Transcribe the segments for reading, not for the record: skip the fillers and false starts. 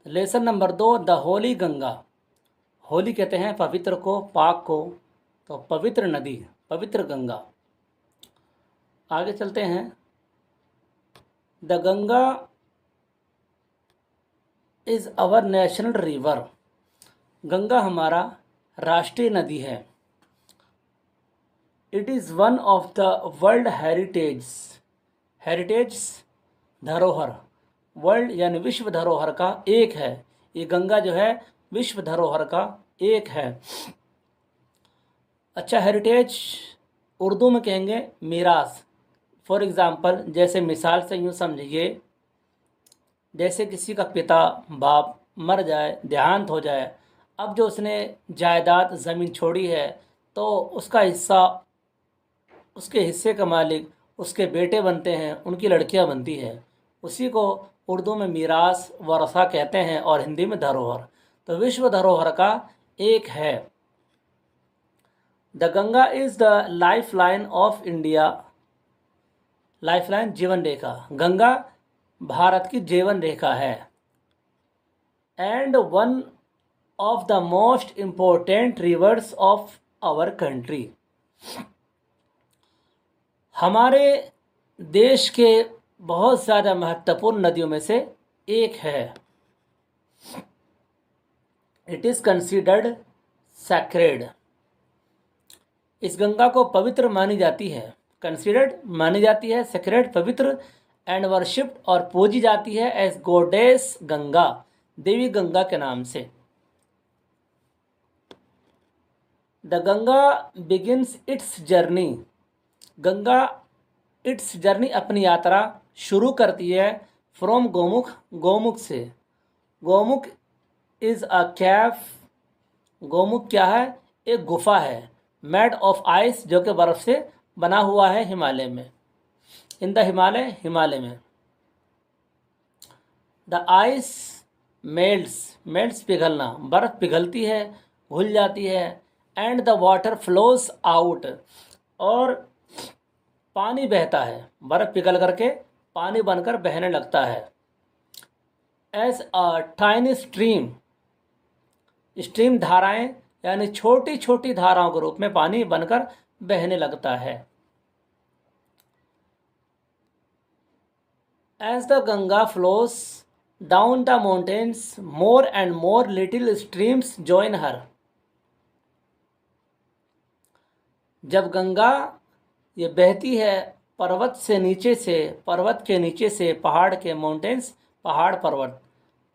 Lesson number 2, the Holi Ganga. Holi कहते हैं पवित्र को, पाक को, तो पवित्र नदी, पवित्र गंगा। आगे चलते हैं। The Ganga is our national river. Ganga हमारा राष्ट्रीय नदी है। It is one of the world heritage, heritage धरोहर, वर्ल्ड यानी विश्व धरोहर का एक है। ये गंगा जो है विश्व धरोहर का एक है। अच्छा, हेरिटेज उर्दू में कहेंगे मीरास। फॉर एग्ज़ाम्पल, जैसे मिसाल से यूँ समझिए, जैसे किसी का पिता बाप मर जाए, देहांत हो जाए, अब जो उसने जायदाद ज़मीन छोड़ी है तो उसका हिस्सा, उसके हिस्से का मालिक उसके बेटे बनते हैं, उनकी लड़कियां बनती हैं। उसी को उर्दू में मीरास वरसा कहते हैं और हिंदी में धरोहर। तो विश्व धरोहर का एक है। The Ganga is the life line of India. Life line जीवन रेखा, गंगा भारत की जीवन रेखा है। And one of the most important rivers of our country. हमारे देश के बहुत ज़्यादा महत्वपूर्ण नदियों में से एक है। It is considered sacred. इस गंगा को पवित्र मानी जाती है, कंसिडर्ड मानी जाती है, सेक्रेड पवित्र, एंड वर्शिप्ड और पूजी जाती है एज गॉडेस गंगा, देवी गंगा के नाम से। The Ganga begins its journey. Ganga its journey अपनी यात्रा शुरू करती है फ्रॉम गोमुख, गोमुख से। Gomukh is a cave. Gomukh क्या है? एक गुफा है, मेड ऑफ आइस, जो कि बर्फ़ से बना हुआ है हिमालय में, इन द हिमालय, हिमालय में। द आइस मेल्ट्स, मेल्ट्स पिघलना, बर्फ़ पिघलती है, घुल जाती है। And the water flows out, और पानी बहता है, बर्फ़ पिघल करके पानी बनकर बहने लगता है। As a tiny stream, stream धाराएं यानी छोटी छोटी धाराओं के रूप में पानी बनकर बहने लगता है। As the Ganga flows down the mountains, more and more little streams join her. जब गंगा ये बहती है पर्वत से नीचे से, पर्वत के नीचे से, पहाड़ के, माउंटेन्स पहाड़, पर्वत,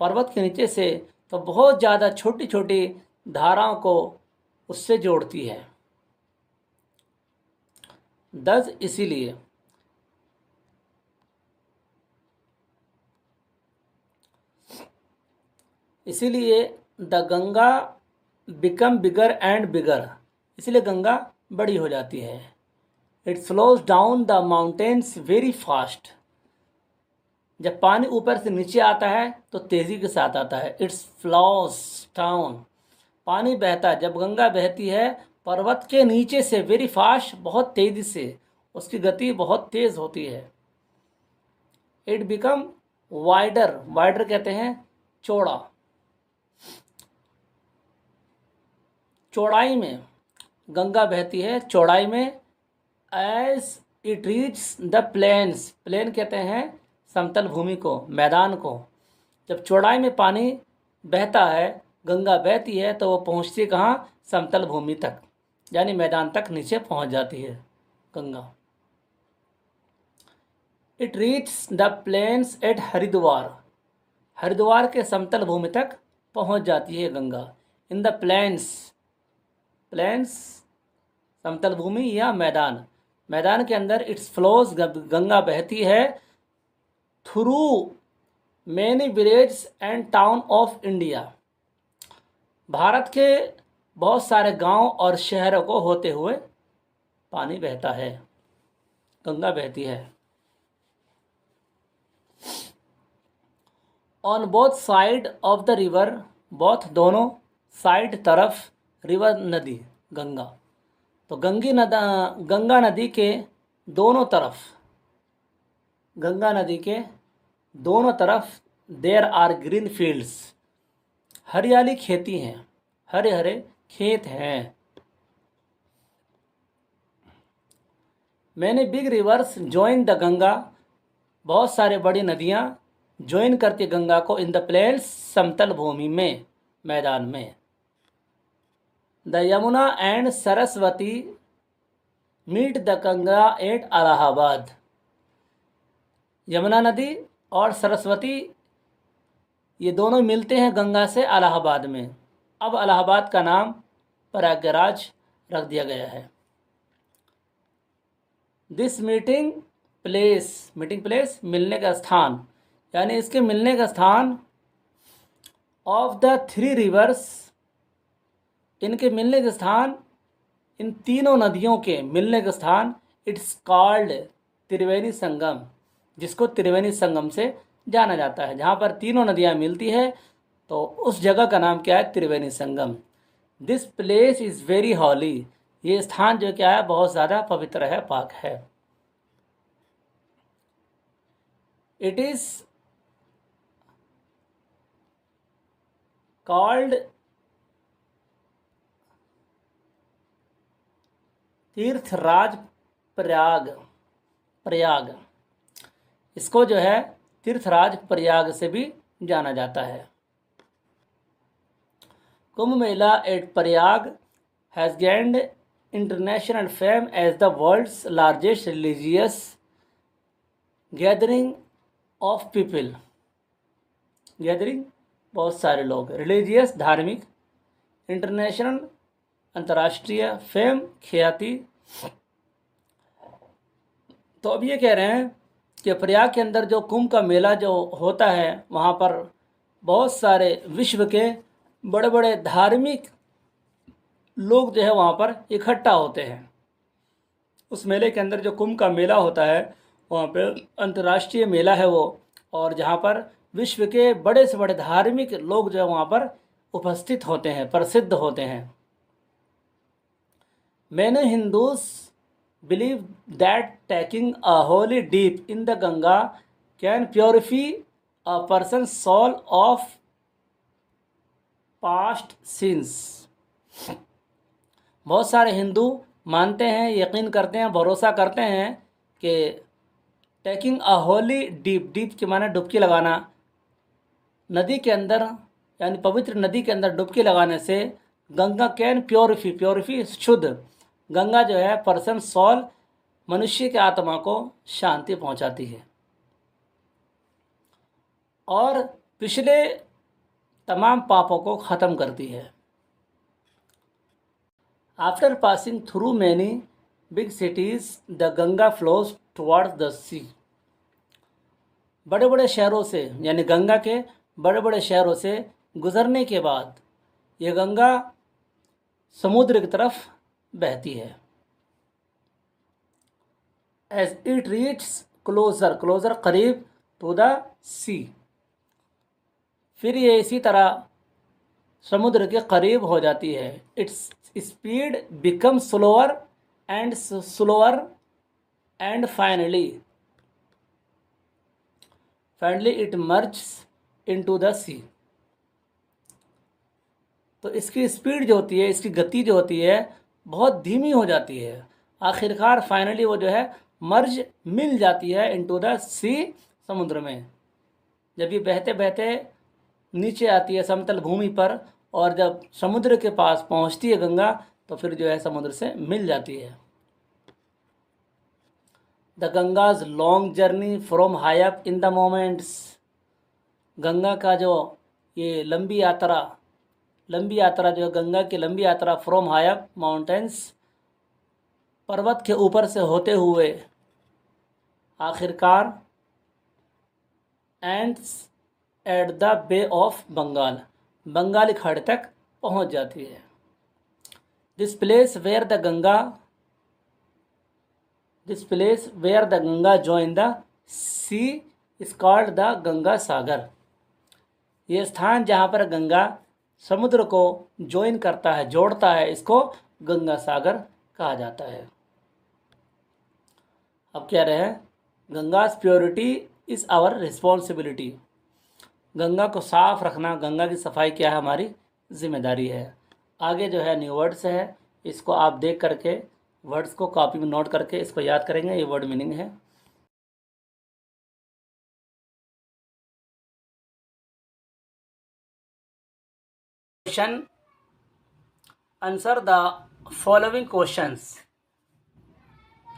पर्वत के नीचे से, तो बहुत ज़्यादा छोटी छोटी धाराओं को उससे जोड़ती है। दस, इसीलिए इसीलिए the Ganga become bigger and bigger, इसलिए गंगा बड़ी हो जाती है। It flows down the mountains very fast. जब पानी ऊपर से नीचे आता है तो तेज़ी के साथ आता है। इट्स फ्लोज डाउन, पानी बहता है, जब गंगा बहती है पर्वत के नीचे से, वेरी फास्ट, बहुत तेज़ी से, उसकी गति बहुत तेज़ होती है। इट बिकम वाइडर, वाइडर कहते हैं चौड़ा, चौड़ाई में गंगा बहती है, चौड़ाई में। As it reach the plains, plain कहते हैं समतल भूमि को, मैदान को। जब चौड़ाई में पानी बहता है, गंगा बहती है, तो वो पहुंचती कहाँ? समतल भूमि तक, यानी मैदान तक नीचे पहुंच जाती है Ganga. It reach the plains at Haridwar, Haridwar के समतल भूमि तक पहुंच जाती है Ganga. In the plains, plains समतल भूमि या मैदान, मैदान के अंदर। इट्स फ्लोज, गंगा बहती है through many village and town of India, Bharat के बहुत सारे गांव और शहरों को होते हुए पानी बहता है, गंगा बहती है। On both side of the river, both दोनों, साइड तरफ, रिवर नदी, गंगा, तो गंगा नदी के दोनों तरफ, गंगा नदी के दोनों तरफ देयर आर ग्रीन फील्ड्स, हरियाली खेती हैं, हरे हरे खेत हैं। मैंने big reverse join the Ganga, बहुत सारे बड़ी नदियाँ ज्वाइन करती गंगा को इन द प्लेन्स, समतल भूमि में, मैदान में। The Yamuna and Saraswati meet the Ganga at Allahabad, Yamuna नदी और सरस्वती ये दोनों मिलते हैं गंगा से इलाहाबाद में। अब इलाहाबाद का नाम प्रयागराज रख दिया गया है। दिस मीटिंग प्लेस मिलने का स्थान, यानी इसके मिलने का स्थान, ऑफ द थ्री रिवर्स, इनके मिलने का स्थान, इन तीनों नदियों के मिलने का स्थान, इट्स कॉल्ड त्रिवेणी संगम, जिसको त्रिवेणी संगम से जाना जाता है। जहाँ पर तीनों नदियाँ मिलती है तो उस जगह का नाम क्या है? Triveni Sangam. This place is very हॉली, ये स्थान जो क्या है बहुत ज़्यादा पवित्र है, पाक है। इट इज़ कॉल्ड तीर्थराज प्रयाग, इसको जो है तीर्थराज प्रयाग से भी जाना जाता है। Kumbh Mela at Prayag has gained international fame as the world's largest religious gathering of people, gathering बहुत सारे लोग, रिलीजियस धार्मिक, इंटरनेशनल अंतर्राष्ट्रीय, फेम ख्याति। तो अब ये कह रहे हैं कि प्रयाग के अंदर जो कुंभ का मेला जो होता है वहाँ पर बहुत सारे विश्व के बड़े बड़े धार्मिक लोग जो है वहाँ पर इकट्ठा होते हैं। उस मेले के अंदर जो कुंभ का मेला होता है वहाँ पे अंतर्राष्ट्रीय मेला है वो, और जहाँ पर विश्व के बड़े से बड़े धार्मिक लोग जो है वहाँ पर उपस्थित होते हैं, प्रसिद्ध होते हैं। मैंने Hindus believe that taking a holy dip in the Ganga can purify a person soul of past sins. बहुत सारे हिंदू मानते हैं, यकीन करते हैं, भरोसा करते हैं कि टेकिंग अ होली डीप के माने डुबकी लगाना, नदी के अंदर यानी पवित्र नदी के अंदर डुबकी लगाने से गंगा कैन प्योरिफी शुद्ध, गंगा जो है पर्सन सोल मनुष्य के आत्मा को शांति पहुंचाती है और पिछले तमाम पापों को ख़त्म करती है। After passing through many big cities the Ganga flows towards the sea. बड़े बड़े शहरों से यानी गंगा के बड़े बड़े शहरों से गुजरने के बाद ये गंगा समुद्र की तरफ बहती है। एज इट रीच्स क्लोज़र करीब टू द सी, फिर ये इसी तरह समुद्र के करीब हो जाती है। Its speed become slower and finally it merge into the sea. तो इसकी स्पीड जो होती है, इसकी गति जो होती है बहुत धीमी हो जाती है, आखिरकार फाइनली वो जो है मर्ज मिल जाती है इनटू द सी, समुद्र में। जब ये बहते बहते नीचे आती है समतल भूमि पर और जब समुद्र के पास पहुंचती है गंगा तो फिर जो है समुद्र से मिल जाती है। The Ganga's long journey from high up in the moments. Ganga का जो ये लंबी यात्रा जो है गंगा की लंबी यात्रा फ्रॉम हाई अप माउंटेन्स, पर्वत के ऊपर से होते हुए आखिरकार ends at the bay of Bengal, Bengali खाड़ी तक पहुंच जाती है। This place where the Ganga join the sea is called the Ganga Sagar. ये स्थान जहाँ पर गंगा समुद्र को ज्वाइन करता है, जोड़ता है, इसको गंगा सागर कहा जाता है। अब कह रहे हैं Ganga's purity is our responsibility. Ganga को साफ रखना, गंगा की सफाई क्या है, हमारी जिम्मेदारी है। आगे जो है न्यू वर्ड्स है, इसको आप देख करके वर्ड्स को कॉपी में नोट करके इसको याद करेंगे। ये वर्ड मीनिंग है। Question, answer the following questions.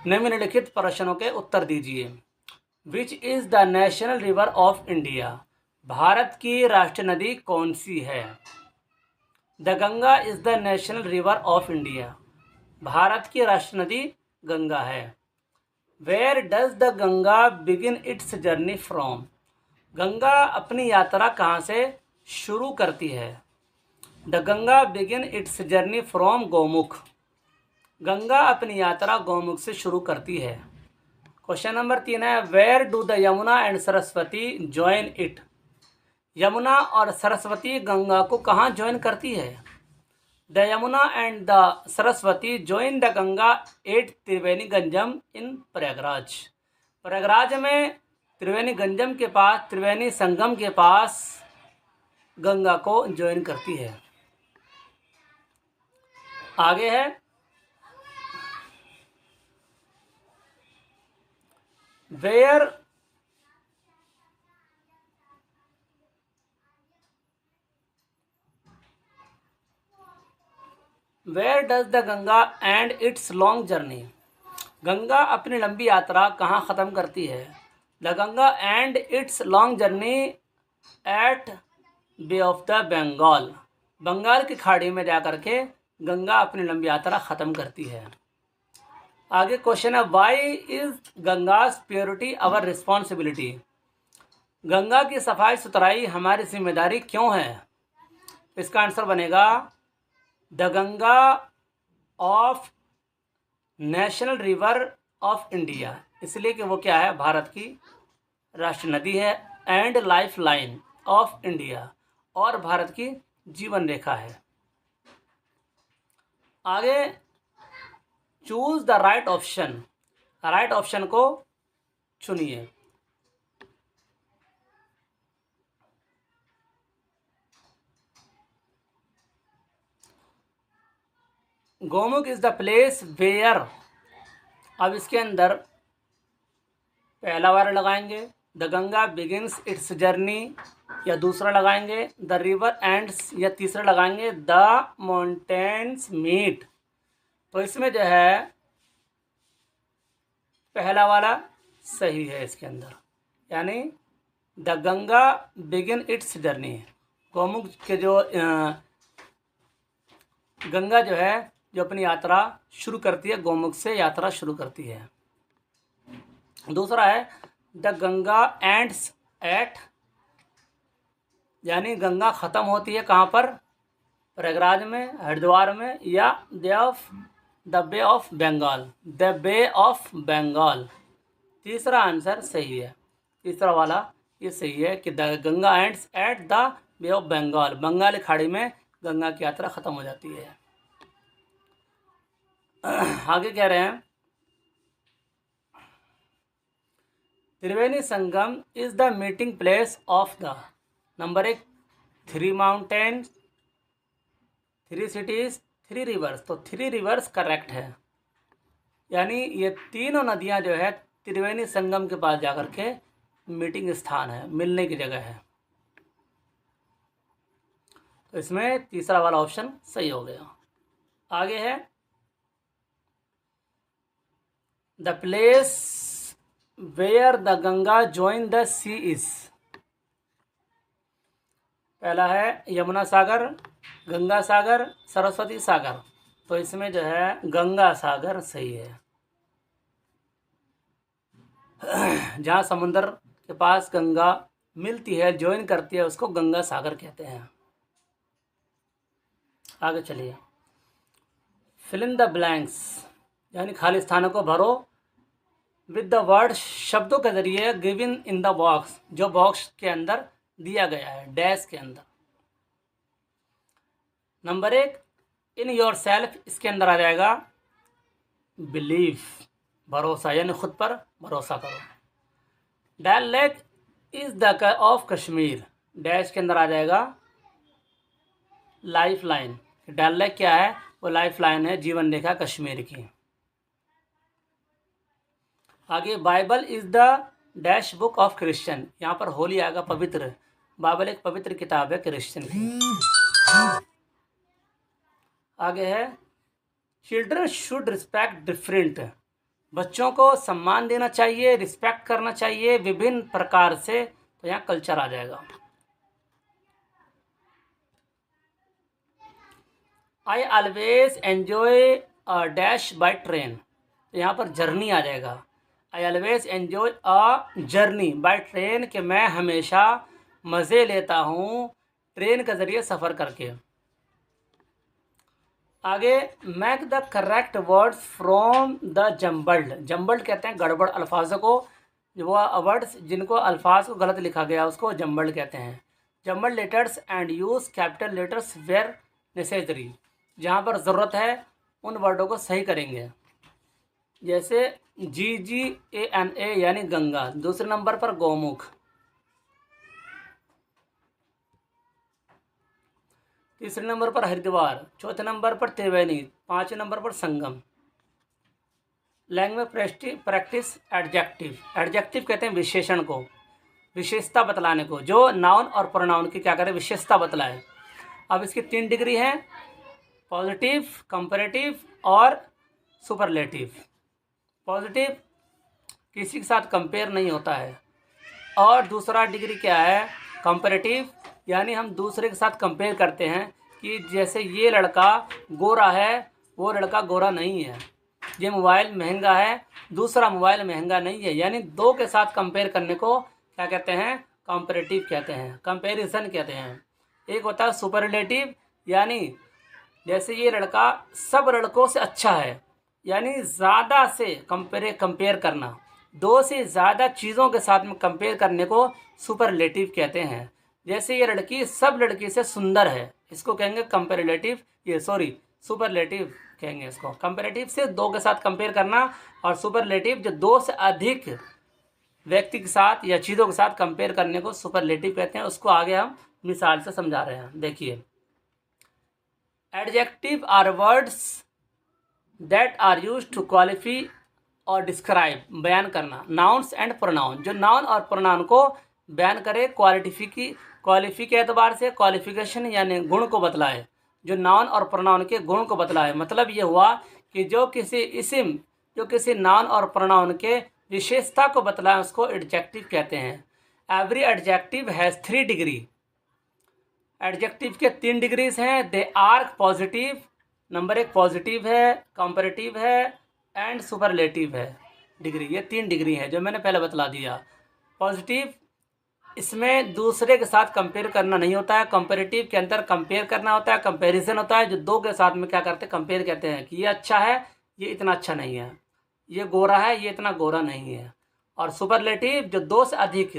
निम्नलिखित प्रश्नों के उत्तर दीजिए। Which is the national river of India? Bharat की राष्ट्रीय नदी कौन सी है? The Ganga is the national river of India. Bharat की राष्ट्रीय नदी गंगा है। Where does the Ganga begin its journey from? Ganga अपनी यात्रा कहाँ से शुरू करती है? The Ganga begin its journey from Gaumukh. Ganga अपनी यात्रा गौमुख से शुरू करती है। क्वेश्चन नंबर 3 है, where do the Yamuna and Saraswati join it? Yamuna और सरस्वती गंगा को कहाँ ज्वाइन करती है? The Yamuna and the Saraswati join the Ganga at Triveni Sangam in Prayagraj. Prayagraj में त्रिवेणी गंजम के पास, त्रिवेणी संगम के पास गंगा को ज्वाइन करती है। आगे है, where does the Ganga end its long journey? Ganga अपनी लंबी यात्रा कहाँ ख़त्म करती है? The Ganga end its long journey at bay of the Bengal. Bengal की खाड़ी में जाकर के गंगा अपनी लंबी यात्रा ख़त्म करती है। आगे क्वेश्चन है, why is Ganga's purity our responsibility? Ganga की सफाई सुथराई हमारी जिम्मेदारी क्यों है? इसका आंसर बनेगा the Ganga of national river of India, इसलिए कि वो क्या है, भारत की राष्ट्रीय नदी है। And life line of India, और भारत की जीवन रेखा है। आगे, choose the right option. Right option को चुनिए। Gomukh is the place where, अब इसके अंदर पहला वाला लगाएंगे the Ganga begins its journey, या दूसरा लगाएंगे द रिवर एंड्स, या तीसरा लगाएंगे द माउंटेन्स मीट। तो इसमें जो है पहला वाला सही है इसके अंदर, यानी the Ganga begin its journey. Gaumukh के जो गंगा जो है जो अपनी यात्रा शुरू करती है, गौमुख से यात्रा शुरू करती है। दूसरा है द गंगा एंड्स एट, यानी गंगा ख़त्म होती है कहाँ पर, प्रयागराज में, हरिद्वार में, या the bay of Bengal, the bay of Bengal. तीसरा आंसर सही है, तीसरा वाला ये सही है कि the Ganga ends at the bay of Bengal. Bengal की खाड़ी में गंगा की यात्रा ख़त्म हो जाती है। आगे कह रहे हैं, Triveni Sangam is the meeting place of the, number 1 3 mountains, 3 cities, 3 rivers. तो 3 रिवर्स करेक्ट है, यानी ये तीनों नदियां जो है त्रिवेणी संगम के पास जाकर के मीटिंग स्थान है, मिलने की जगह है। तो इसमें तीसरा वाला ऑप्शन सही हो गया। आगे है, the place where the Ganga join the sea is. पहला है यमुना सागर, गंगा सागर, सरस्वती सागर। तो इसमें जो है गंगा सागर सही है। जहाँ समुद्र के पास गंगा मिलती है, ज्वाइन करती है, उसको गंगा सागर कहते हैं। आगे चलिए, फिल इन द ब्लैंक्स, यानी खाली स्थानों को भरो विद द वर्ड, शब्दों के जरिए गिवन इन द बॉक्स, जो बॉक्स के अंदर दिया गया है, डैश के अंदर। नंबर 1 इन योर सेल्फ, इसके अंदर आ जाएगा बिलीव, भरोसा, यानी खुद पर भरोसा करो। Dal lake is the of Kashmir, dash के अंदर आ जाएगा लाइफ लाइन। डल लेक क्या है? वो लाइफ लाइन है, जीवन रेखा कश्मीर की। आगे, Bible is the dash book of Christian. यहाँ पर होली आएगा, पवित्र। बाइबल एक पवित्र किताब है क्रिश्चियन की। आगे है, चिल्ड्रन शुड रिस्पेक्ट डिफरेंट। बच्चों को सम्मान देना चाहिए, रिस्पेक्ट करना चाहिए विभिन्न प्रकार से। तो यहाँ कल्चर आ जाएगा। I always enjoy a dash by train. तो यहाँ पर जर्नी आ जाएगा। I always enjoy a journey by train, कि मैं हमेशा मज़े लेता हूँ ट्रेन के ज़रिए सफ़र करके। आगे, make the correct words from the jumbled. Jumbled कहते हैं गड़बड़ अल्फाजों को, जो वो वर्ड्स जिनको अल्फाज को गलत लिखा गया उसको जम्बल्ड कहते हैं। Jumbled letters and use capital letters where necessary. जहाँ पर ज़रूरत है उन वर्डों को सही करेंगे। जैसे GGANA यानी गंगा, दूसरे नंबर पर गौमुख, तीसरे नंबर पर हरिद्वार, चौथे नंबर पर त्रिवेणी, पाँचवें नंबर पर Sangam. Language practice adjective. Adjective कहते हैं विशेषण को, विशेषता बतलाने को, जो नाउन और प्रोनाउन की क्या करे, विशेषता बतलाए। अब इसकी 3 डिग्री हैं, पॉजिटिव, कंपैरेटिव और सुपरलेटिव। पॉजिटिव किसी के साथ कंपेयर नहीं होता है। और दूसरा डिग्री क्या है, कंपैरेटिव, यानी हम दूसरे के साथ कंपेयर करते हैं कि जैसे ये लड़का गोरा है, वो लड़का गोरा नहीं है। ये मोबाइल महंगा है, दूसरा मोबाइल महंगा नहीं है। यानी दो के साथ कंपेयर करने को क्या कहते हैं, कंपैरेटिव कहते हैं, कंपैरिजन कहते हैं। एक होता है सुपरलेटिव, यानी जैसे ये लड़का सब लड़कों से अच्छा है, यानी ज़्यादा से कंपेयर करना, दो से ज़्यादा चीज़ों के साथ में कंपेयर करने को सुपरलेटिव कहते हैं। जैसे ये लड़की सब लड़की से सुंदर है, इसको कहेंगे कंपैरेटिव, सुपरलेटिव कहेंगे इसको। कंपैरेटिव से दो के साथ कंपेयर करना, और सुपरलेटिव जो दो से अधिक व्यक्ति के साथ या चीज़ों के साथ कंपेयर करने को सुपरलेटिव कहते हैं। उसको आगे हम मिसाल से समझा रहे हैं। देखिए, adjective are words that are used to qualify और डिस्क्राइब, बयान करना, नाउन्स एंड प्रोनाउन, जो नाउन और प्रोनाउन को बयान करे, क्वालिफी के एतबार से, क्वालिफिकेशन यानी गुण को बतलाए, जो नाउन और प्रोनाउन के गुण को बतलाए। मतलब ये हुआ कि जो किसी इस्म, जो किसी नाउन और प्रोनाउन के विशेषता को बतलाए, उसको एडजेक्टिव कहते हैं। Every adjective has 3 degree. Adjective के 3 डिग्रीज हैं। They are positive, number 1 positive है, कंपैरेटिव है एंड सुपरलेटिव है डिग्री। ये 3 डिग्री है जो मैंने पहले बतला दिया। पॉजिटिव, इसमें दूसरे के साथ कंपेयर करना नहीं होता है। कंपैरेटिव के अंदर कंपेयर करना होता है, कंपैरिजन होता है, जो दो के साथ में क्या करते हैं, कंपेयर कहते हैं कि ये अच्छा है, ये इतना अच्छा नहीं है, ये गोरा है, ये इतना गोरा नहीं है। और सुपरलेटिव जो दो से अधिक,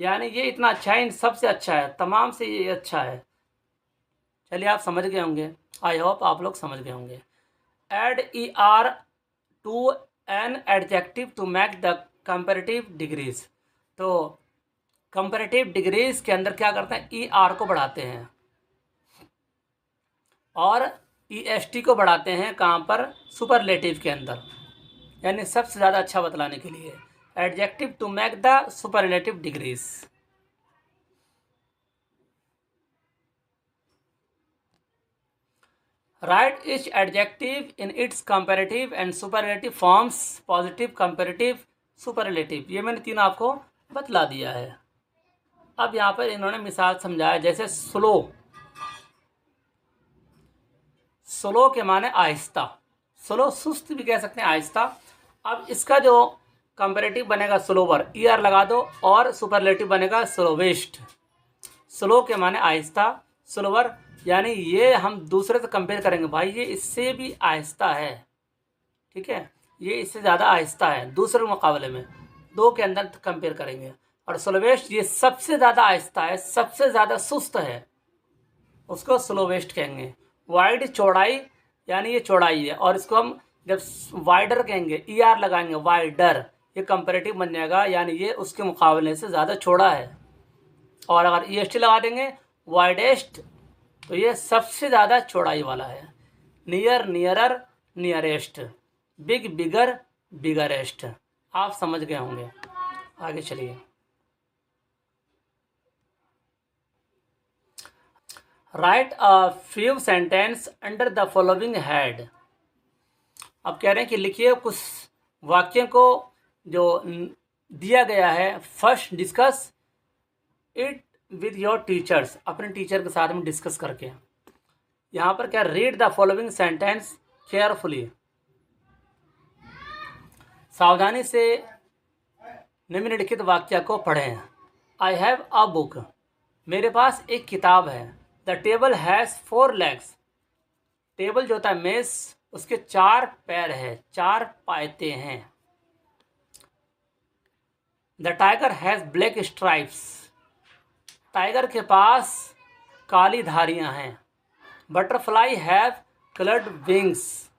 यानी ये इतना अच्छा है, इन सबसे अच्छा है, तमाम से ये अच्छा है। चलिए, आप समझ गए होंगे, आई होप आप लोग समझ गए होंगे। Add ER to an adjective to make the comparative degrees. तो कंपैरेटिव डिग्रीज के अंदर क्या करते हैं, ER को बढ़ाते हैं और EST को बढ़ाते हैं। कहाँ पर, सुपरलेटिव के अंदर, यानी सबसे ज़्यादा अच्छा बतलाने के लिए। Adjective to make the superlative degrees. Right each adjective in its comparative and superlative forms, positive, comparative, superlative. ये मैंने तीन आपको बतला दिया है। अब यहाँ पर इन्होंने मिसाल समझाया, जैसे स्लो। स्लो के माने आहिस्ता, स्लो सुस्त भी कह सकते हैं, आहिस्ता। अब इसका जो कंपैरेटिव बनेगा स्लोवर, ER लगा दो, और सुपरलेटिव बनेगा स्लोवेस्ट। स्लो के माने आहिस्ता, स्लोवर यानी ये हम दूसरे से कंपेयर करेंगे, भाई ये इससे भी आहिस्ता है, ठीक है, ये इससे ज़्यादा आहिस्ता है दूसरे मुकाबले में, दो के अंदर कंपेयर करेंगे। और स्लोवेस्ट ये सबसे ज़्यादा आहिस्ता है, सबसे ज़्यादा सुस्त है, उसको स्लोवेस्ट कहेंगे। वाइड चौड़ाई, यानी ये चौड़ाई है, और इसको हम जब वाइडर कहेंगे, ER लगाएंगे, वाइडर, ये कंपैरेटिव बन जाएगा, यानी ये उसके मुकाबले से ज़्यादा चौड़ा है। और अगर EST लगा देंगे वाइडेस्ट, तो ये सबसे ज़्यादा चौड़ाई वाला है। नियर, नियरर, नियरेस्ट, बिग, बिगर, बिगरेस्ट। आप समझ गए होंगे। आगे चलिए। Right a few sentence under the following head. अब कह रहे हैं कि लिखिए कुछ वाक्यों को जो दिया गया है। First, discuss it with your teachers, अपने टीचर के साथ में डिस्कस करके। यहाँ पर क्या, read the following sentence carefully, सावधानी से निम्नलिखित वाक्य को पढ़ें। आई हैव अ बुक, मेरे पास एक किताब है। The table has 4 legs, table जो होता है मेज, उसके 4 पैर है, 4 पायते हैं। The tiger has black stripes, tiger के पास काली धारियां हैं। बटरफ्लाई हैव कलर्ड विंग्स,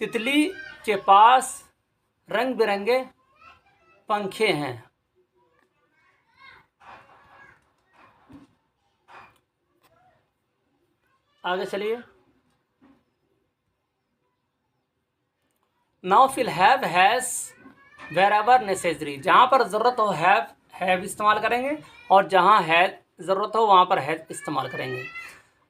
तितली के पास रंग बिरंगे पंखे हैं। आगे चलिए। Now fill have has wherever necessary, जहाँ पर ज़रूरत हो हैव इस्तेमाल करेंगे, और जहाँ है ज़रूरत हो वहाँ पर हैज़ इस्तेमाल करेंगे।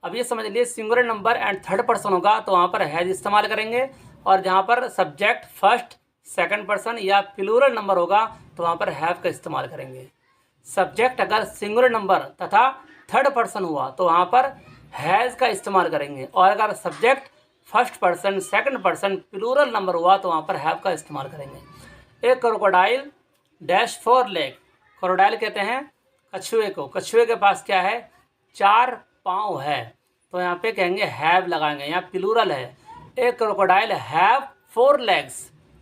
अब ये समझ लिए, singular number and third person होगा तो वहाँ पर हैज़ इस्तेमाल करेंगे, और जहाँ पर सब्जेक्ट फर्स्ट सेकंड पर्सन या प्लूरल नंबर होगा तो वहाँ पर हैव का इस्तेमाल करेंगे। सब्जेक्ट अगर सिंगुलर नंबर तथा थर्ड पर्सन हुआ तो वहाँ पर हैज़ का इस्तेमाल करेंगे, और अगर subject first person second person plural number हुआ तो वहाँ पर हैव का इस्तेमाल करेंगे। एक क्रोकोडाइल डैश 4 लेग, क्रोकोडाइल कहते हैं कछुए को, कछुए के पास क्या है, 4 पाँव है, तो यहाँ पे कहेंगे हैव लगाएंगे, यहाँ प्लूरल है। एक क्रोकोडाइल हैव 4 legs,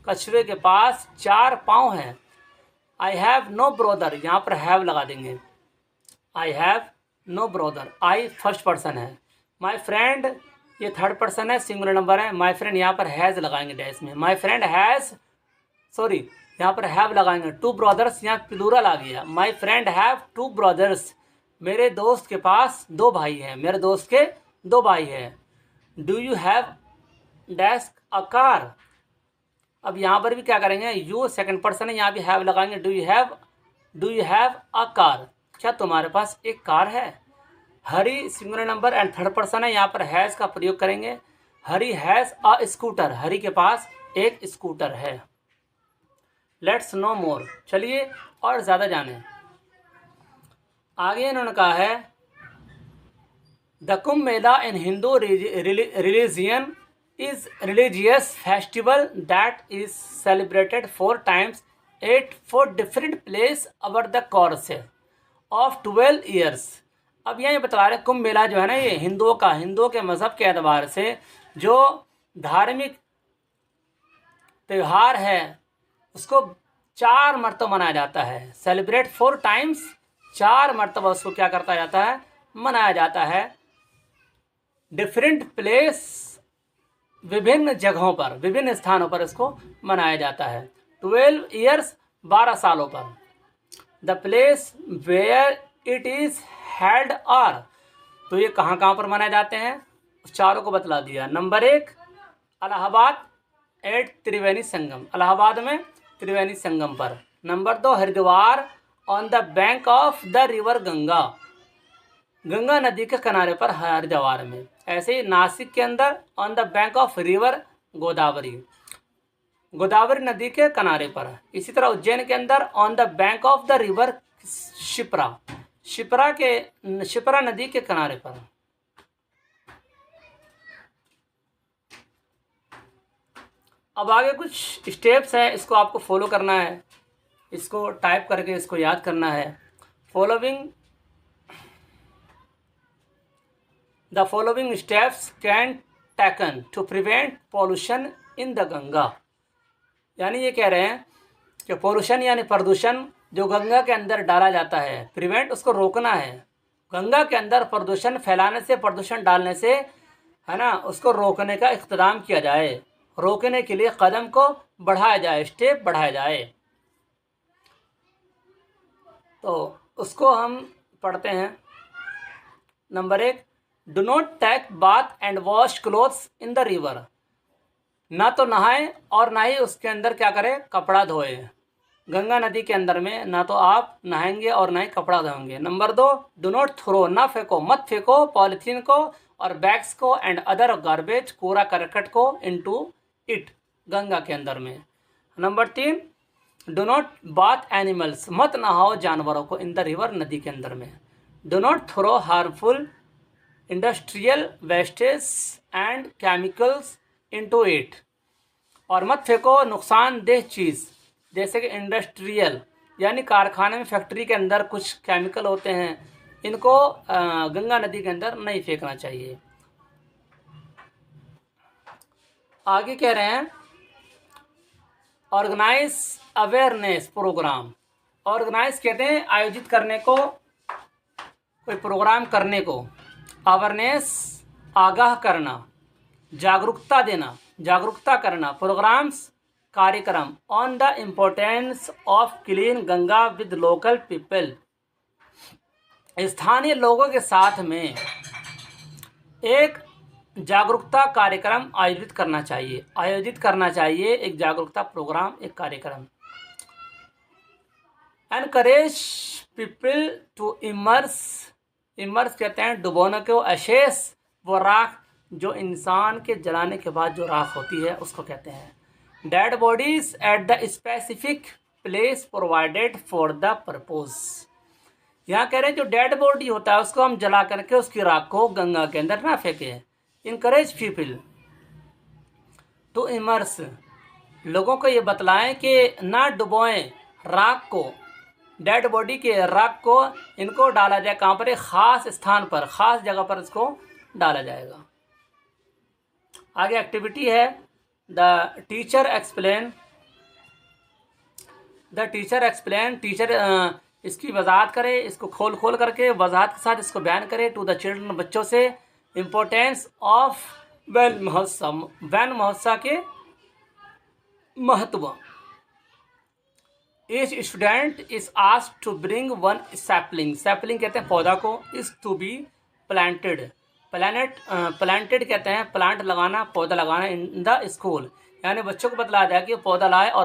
कछुए के पास 4 पाँव हैं। आई हैव नो ब्रदर, यहाँ पर हैव लगा देंगे। I have no brother, I first person है। माई फ्रेंड ये थर्ड पर्सन है, सिंगुलर नंबर है। माई फ्रेंड यहाँ पर हैज़ लगाएंगे डैश में। माई फ्रेंड हैज़, सॉरी यहाँ पर हैव लगाएंगे। 2 brothers, यहाँ प्लूरल आ गया। माई फ्रेंड हैव 2 brothers, मेरे दोस्त के पास 2 भाई हैं, मेरे दोस्त के 2 भाई हैं। Do you have dash a car, अब यहाँ पर भी क्या करेंगे, यू सेकंड पर्सन है, यहाँ भी हैव लगाएंगे। Do you have a car, क्या तुम्हारे पास एक कार है। Here singular number and third person है, यहाँ पर हैज़ का प्रयोग करेंगे। हरी हैज़ अ स्कूटर, हरी के पास एक स्कूटर है। लेट्स नो मोर, चलिए और ज़्यादा जानें। आगे इन्होंने कहा है, the Kumbh Mela in Hindu religion is religious festival that is celebrated 4 times at 4 different places over the course of 12 years। अब यहाँ ये बता रहे हैं कुंभ मेला जो है ना, ये हिंदुओं के मज़हब के एतबार से जो धार्मिक त्यौहार है उसको 4 मरतबा मनाया जाता है। सेलिब्रेट 4 times, 4 मरतबा उसको क्या करता जाता है, मनाया जाता है। डिफरेंट प्लेस, विभिन्न जगहों पर, विभिन्न स्थानों पर इसको मनाया जाता है। 12 years, 12 सालों पर। The place where it is held are, तो ये कहाँ कहाँ पर मनाए जाते हैं, उस चारों को बतला दिया। नंबर 1 इलाहाबाद एट त्रिवेणी संगम, इलाहाबाद में त्रिवेणी संगम पर। Number 2 Haridwar on the bank of the river Ganga, Ganga नदी के किनारे पर हरिद्वार में। ऐसे ही नासिक के अंदर on the bank of river Godavari, Godavari नदी के किनारे पर। इसी तरह उज्जैन के अंदर on the bank of the river Shipra, Shipra नदी के किनारे पर। अब आगे कुछ स्टेप्स हैं, इसको आपको फॉलो करना है, इसको टाइप करके इसको याद करना है। Following the following steps can taken to prevent pollution in the Ganga, यानी ये कह रहे हैं कि पॉल्यूशन यानी प्रदूषण जो गंगा के अंदर डाला जाता है, प्रिवेंट उसको रोकना है। गंगा के अंदर प्रदूषण फैलाने से, प्रदूषण डालने से, है ना, उसको रोकने का इक़्तिदाम किया जाए, रोकने के लिए कदम को बढ़ाया जाए, स्टेप बढ़ाया जाए। तो उसको हम पढ़ते हैं। Number 1, do not take bath and wash clothes in the river. ना तो नहाए और ना ही उसके अंदर क्या करें, कपड़ा धोए। गंगा नदी के अंदर में ना तो आप नहाएंगे और ना ही कपड़ा धोएंगे। नंबर 2, डू नॉट थ्रो, ना फेंको, मत फेंको पॉलीथीन को और बैग्स को एंड अदर गार्बेज, कूड़ा करकट को इनटू इट, गंगा के अंदर में। Number 3, do not bath animals, मत नहाओ जानवरों को इन द रिवर, नदी के अंदर में। Do not throw harmful industrial wastage and chemicals into it, और मत फेंको नुकसानदेह चीज़, जैसे कि इंडस्ट्रियल यानी कारखाने में, फैक्ट्री के अंदर कुछ केमिकल होते हैं, इनको गंगा नदी के अंदर नहीं फेंकना चाहिए। आगे कह रहे हैं ऑर्गेनाइज अवेयरनेस प्रोग्राम। ऑर्गेनाइज कहते हैं आयोजित करने को, कोई प्रोग्राम करने को। अवेयरनेस आगाह करना, जागरूकता देना, जागरूकता करना। प्रोग्राम्स कार्यक्रम on the importance of clean Ganga with local people, स्थानीय लोगों के साथ में एक जागरूकता कार्यक्रम आयोजित करना चाहिए, आयोजित करना चाहिए एक जागरूकता प्रोग्राम, एक कार्यक्रम। Encourage people to immerse, immerse कहते हैं डुबोने को। अशेष, वो राख जो इंसान के जलाने के बाद जो राख होती है उसको कहते हैं। Dead bodies at the specific place provided for the purpose, यहाँ कह रहे हैं जो डेड बॉडी होता है उसको हम जला करके उसकी राख को गंगा के अंदर ना फेंके। इनकरेज पीपल टू इमर्स, लोगों को ये बतलाएं कि ना डुबोएं राख को, डेड बॉडी के राख को इनको डाला जाए कहाँ पर, एक ख़ास स्थान पर, ख़ास जगह पर इसको डाला जाएगा। आगे एक्टिविटी है the teacher explain. The teacher explain, teacher इसकी वजाहत करे, इसको खोल खोल करके वजाहत के साथ इसको बयान करे टू द चिल्ड्रन, बच्चों से। इम्पोर्टेंस ऑफ वैन महोत्सव, वैन महोत्सव के महत्व। Each student is asked to bring one sapling, sapling कहते हैं पौधा को, is to be planted, planted कहते हैं प्लांट लगाना, पौधा लगाना इन द स्कूल, यानी बच्चों को बतलाया जाए कि पौधा लाए और